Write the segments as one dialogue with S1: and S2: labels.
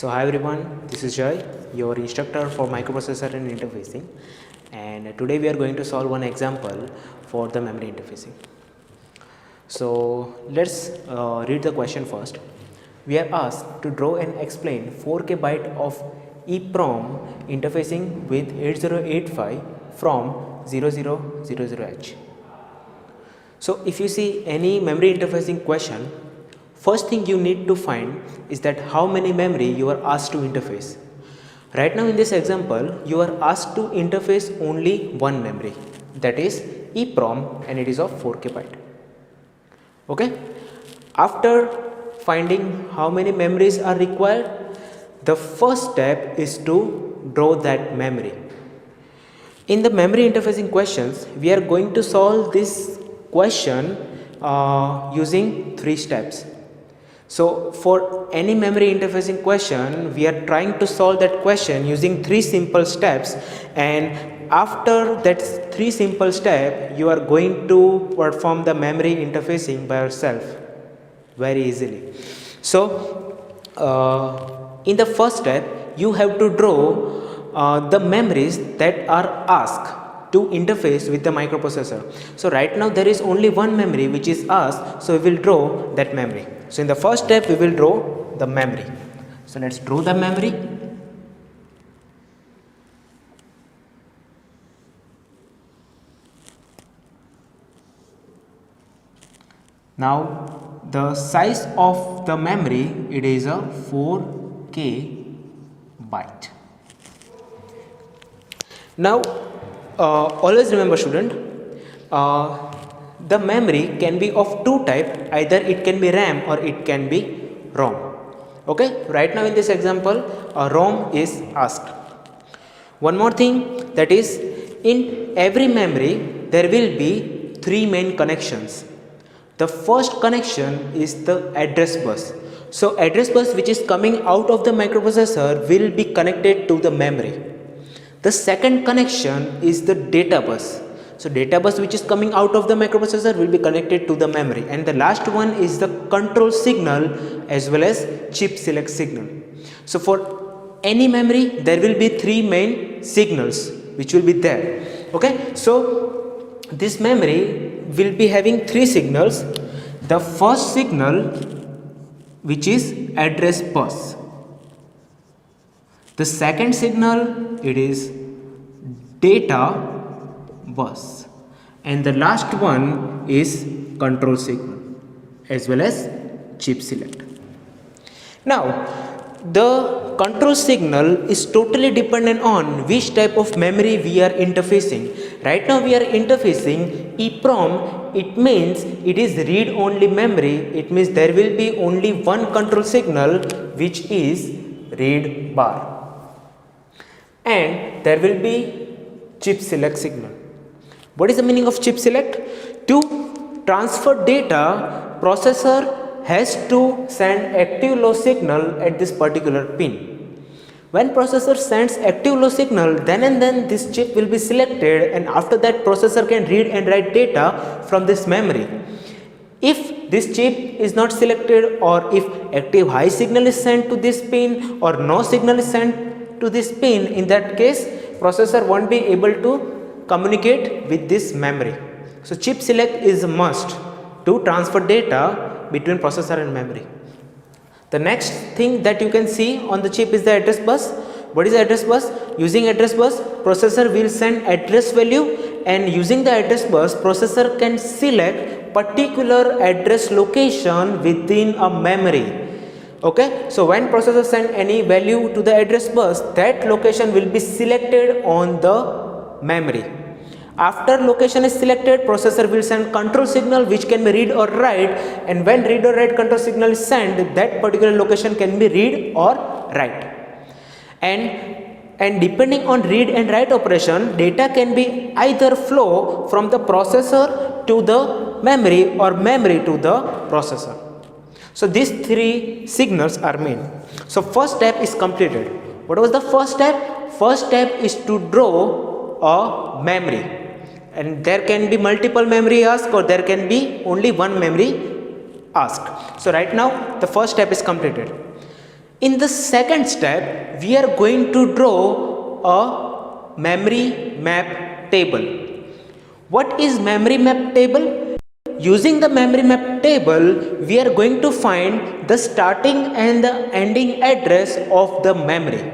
S1: Hi everyone, this is Jay, your instructor for microprocessor and interfacing, and today we are going to solve one example for the memory interfacing. So let's read the question first. We are asked to draw and explain 4K byte of EEPROM interfacing with 8085 from 0000H. So if you see any memory interfacing question, first thing you need to find is that how many memory you are asked to interface. Right now in this example, you are asked to interface only one memory, that is EEPROM, and it is of 4K byte. Okay. After finding how many memories are required, the first step is to draw that memory. In the memory interfacing questions, we are going to solve this question using three steps. So for any memory interfacing question, we are trying to solve that question using three simple steps, and after that three simple steps, you are going to perform the memory interfacing by yourself very easily. So in the first step, you have to draw the memories that are asked to interface with the microprocessor. So right now there is only one memory which is asked, so we will draw that memory. So in the first step we will draw the memory. So let's draw the memory. Now the size of the memory, it is a 4K byte. Now always remember student, the memory can be of two types, either it can be RAM or it can be ROM. Okay, right now in this example ROM is asked. One more thing, that is in every memory there will be three main connections. The first connection is the address bus. So address bus which is coming out of the microprocessor will be connected to the memory. The second connection is the data bus. So data bus which is coming out of the microprocessor will be connected to the memory, and the last one is the control signal as well as chip select signal. So for any memory there will be three main signals which will be there. Okay, so this memory will be having three signals. The first signal, which is address bus. The second signal, it is data bus, and the last one is control signal as well as chip select. Now the control signal is totally dependent on which type of memory we are interfacing. Right now we are interfacing EEPROM, it means it is read only memory, it means there will be only one control signal which is read bar, and there will be chip select signal. What is the meaning of chip select? To transfer data, processor has to send active low signal at this particular pin. When processor sends active low signal, then and then this chip will be selected, and after that processor can read and write data from this memory. If this chip is not selected, or if active high signal is sent to this pin or no signal is sent to this pin, in that case processor won't be able to communicate with this memory. So chip select is a must to transfer data between processor and memory. The next thing that you can see on the chip is the address bus. What is the address bus? Using address bus, processor will send address value, and using the address bus, processor can select particular address location within a memory. Okay, so when processor send any value to the address bus, that location will be selected on the memory. After location is selected, processor will send control signal which can be read or write, and when read or write control signal is sent, that particular location can be read or write. And depending on read and write operation, data can be either flow from the processor to the memory or memory to the processor. So these three signals are main. So first step is completed. What was the first step? First step is to draw a memory, and there can be multiple memory asked, or there can be only one memory asked. So right now the first step is completed. In the second step, we are going to draw a memory map table. What is memory map table? Using the memory map table, we are going to find the starting and the ending address of the memory.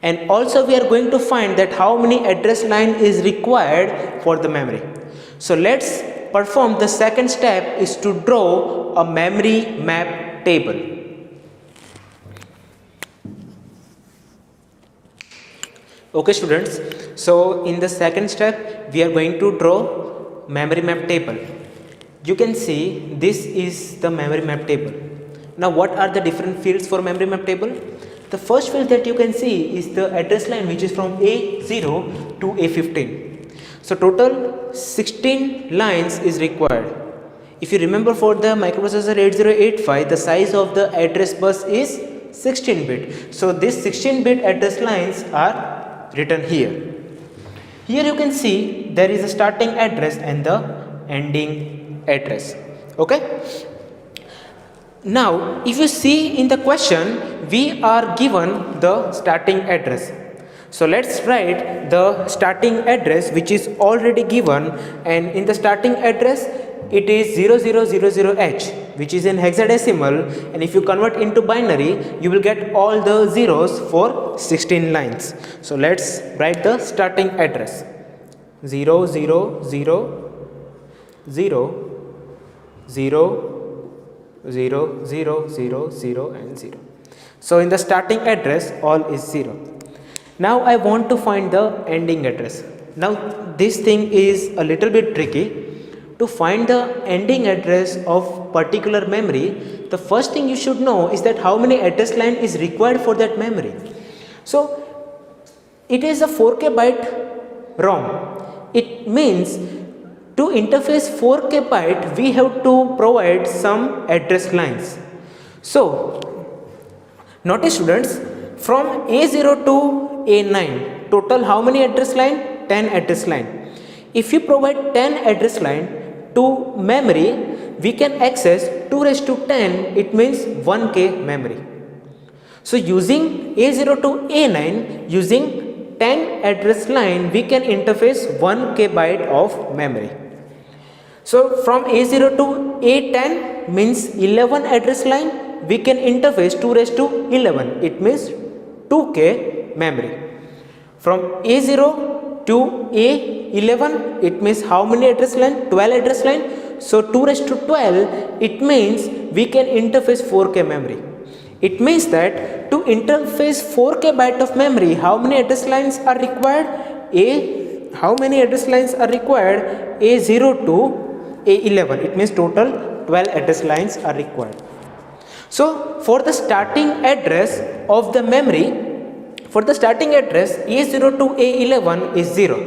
S1: And also we are going to find that how many address line is required for the memory. So let's perform the second step is to draw a memory map table. Okay students, so in the second step we are going to draw memory map table. You can see this is the memory map table. Now what are the different fields for memory map table? The first field that you can see is the address line, which is from A0 to A15. So total 16 lines is required. If you remember, for the microprocessor 8085, the size of the address bus is 16-bit. So these 16-bit address lines are written here. Here you can see there is a starting address and the ending address. Okay. Now if you see in the question, we are given the starting address. So let's write the starting address, which is already given, and in the starting address it is 0000H, which is in hexadecimal, and if you convert into binary you will get all the zeros for 16 lines. So let's write the starting address: 0 0 0 0 0 0 0 0 0 and 0. So in the starting address all is 0. Now I want to find the ending address. Now this thing is a little bit tricky. To find the ending address of particular memory, the first thing you should know is that how many address line is required for that memory. So it is a 4K byte ROM. It means to interface 4K byte, we have to provide some address lines. So notice students, from A0 to A9, total how many address line? 10 address line. If you provide 10 address line to memory, we can access 2 raised to 10, it means 1K memory. So using A0 to A9, using 10 address line, we can interface 1K byte of memory. So from A0 to A10 means 11 address line, we can interface 2 raised to 11, it means 2K memory. From A0 to A11, it means how many address line? 12 address line. So 2 raised to 12, it means we can interface 4K memory. It means that to interface 4K byte of memory, how many address lines are required? How many address lines are required? A0 to A11, it means total 12 address lines are required. So for the starting address of the memory, for the starting address A0 to A11 is 0.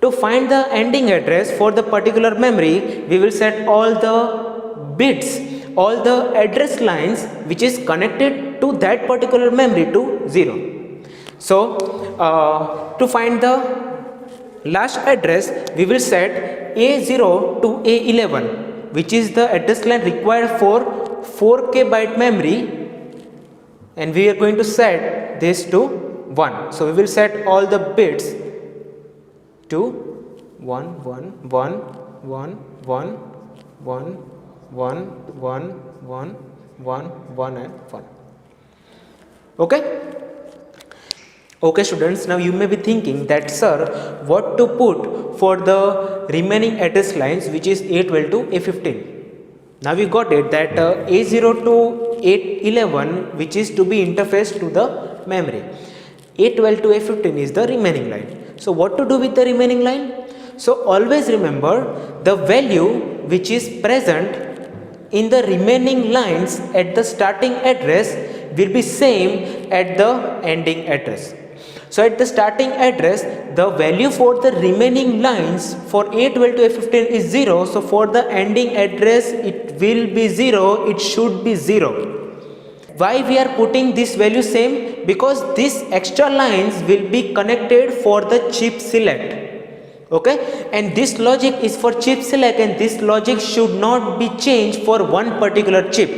S1: To find the ending address for the particular memory, we will set all the bits, all the address lines which is connected to that particular memory to 0. So to find the last address, we will set A0 to A11, which is the address line required for 4K byte memory, and we are going to set this to 1. So we will set all the bits to 1 1 1 1 1 1 1 1 1 1 1 and 1. Okay. Okay students, now you may be thinking that sir, what to put for the remaining address lines, which is A12 to A15. Now we got it that A0 to A11, which is to be interfaced to the memory. A12 to A15 is the remaining line. So what to do with the remaining line? So always remember the value which is present in the remaining lines at the starting address will be same at the ending address. So at the starting address, the value for the remaining lines for A12 to A15 is 0. So for the ending address, it will be 0. It should be 0. Why we are putting this value same? Because these extra lines will be connected for the chip select. Okay, and this logic is for chip select, and this logic should not be changed for one particular chip.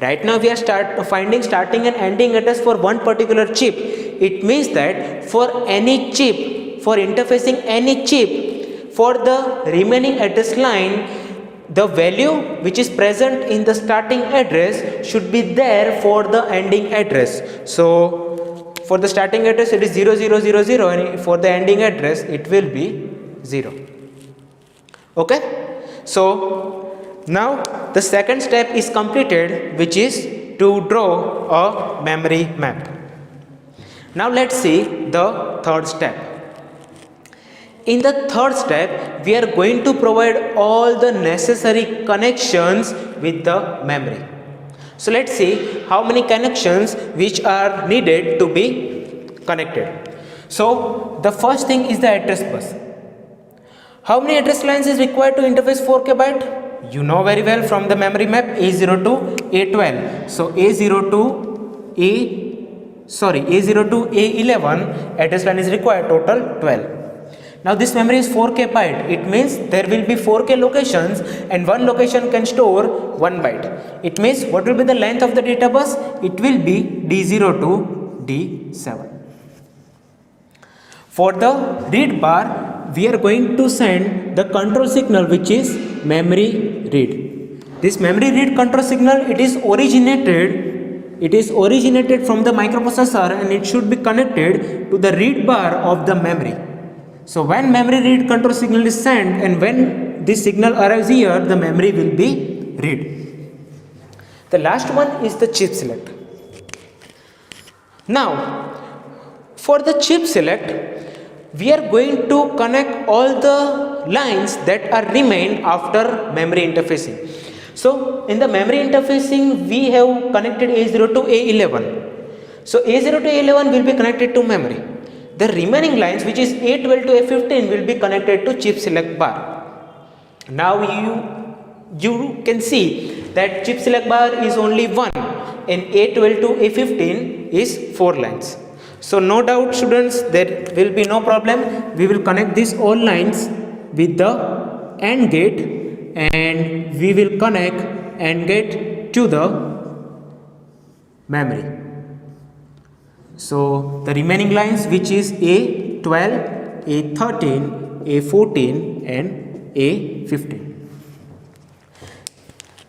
S1: Right now we are finding starting and ending address for one particular chip. It means that for any chip, for interfacing any chip, for the remaining address line, the value which is present in the starting address should be there for the ending address. So for the starting address it is 0000, and for the ending address it will be 0. Okay, so now the second step is completed, which is to draw a memory map. Now let's see the third step. In the third step, we are going to provide all the necessary connections with the memory. So let's see how many connections which are needed to be connected. So the first thing is the address bus. How many address lines is required to interface 4K byte? You know very well from the memory map A0 to A12. So A0 to A11 address line is required, total 12. Now this memory is 4K byte. It means there will be 4K locations and one location can store 1 byte. It means what will be the length of the data bus? It will be D0 to D7. For the read bar, we are going to send the control signal, which is memory read. This memory read control signal, it is originated from the microprocessor and it should be connected to the read bar of the memory. So when memory read control signal is sent and when this signal arrives here, the memory will be read. The last one is the chip select. Now for the chip select, we are going to connect all the lines that are remained after memory interfacing. So in the memory interfacing, we have connected A0 to A11. So A0 to A11 will be connected to memory. The remaining lines, which is A12 to A15, will be connected to chip select bar. Now you can see that chip select bar is only 1 and A12 to A15 is 4 lines. So no doubt students, there will be no problem. We will connect these all lines with the AND gate and we will connect AND gate to the memory. So the remaining lines, which is A12, A13, A14 and A15.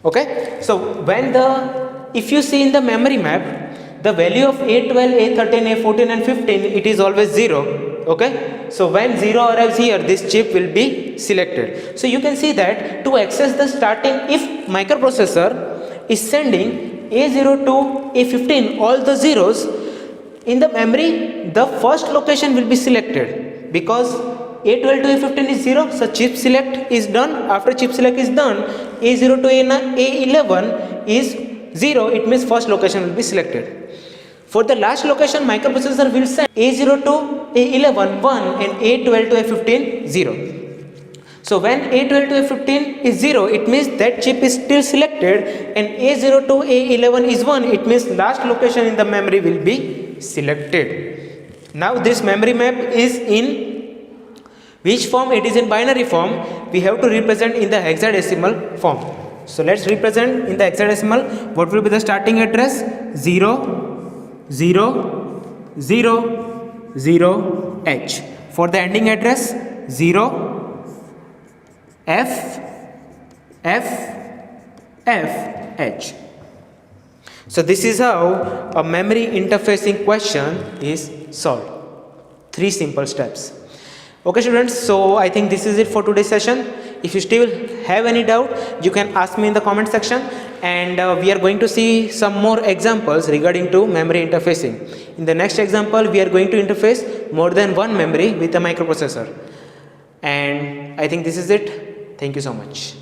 S1: Okay, so if you see in the memory map, the value of A12, A13, A14 and 15, it is always 0. Okay, so when 0 arrives here, this chip will be selected. So you can see that to access the starting, if microprocessor is sending A0 to A15, all the zeros, in the memory, the first location will be selected because A12 to A15 is 0, so chip select is done. After chip select is done, A0 to A11 is 0, it means first location will be selected. For the last location, microprocessor will send A0 to A11 1 and A12 to A15 0. So when A12 to A15 is 0, it means that chip is still selected, and A0 to A11 is 1, it means last location in the memory will be selected. Now this memory map is in which form? It is in binary form. We have to represent in the hexadecimal form. So let's represent in the hexadecimal. What will be the starting address? 0 0 0 0 H. For the ending address, 0 F F F H. So this is how a memory interfacing question is solved. 3 simple steps. Okay students, so I think this is it for today's session. If you still have any doubt, you can ask me in the comment section, and we are going to see some more examples regarding to memory interfacing. In the next example, we are going to interface more than one memory with a microprocessor. And I think this is it. Thank you so much.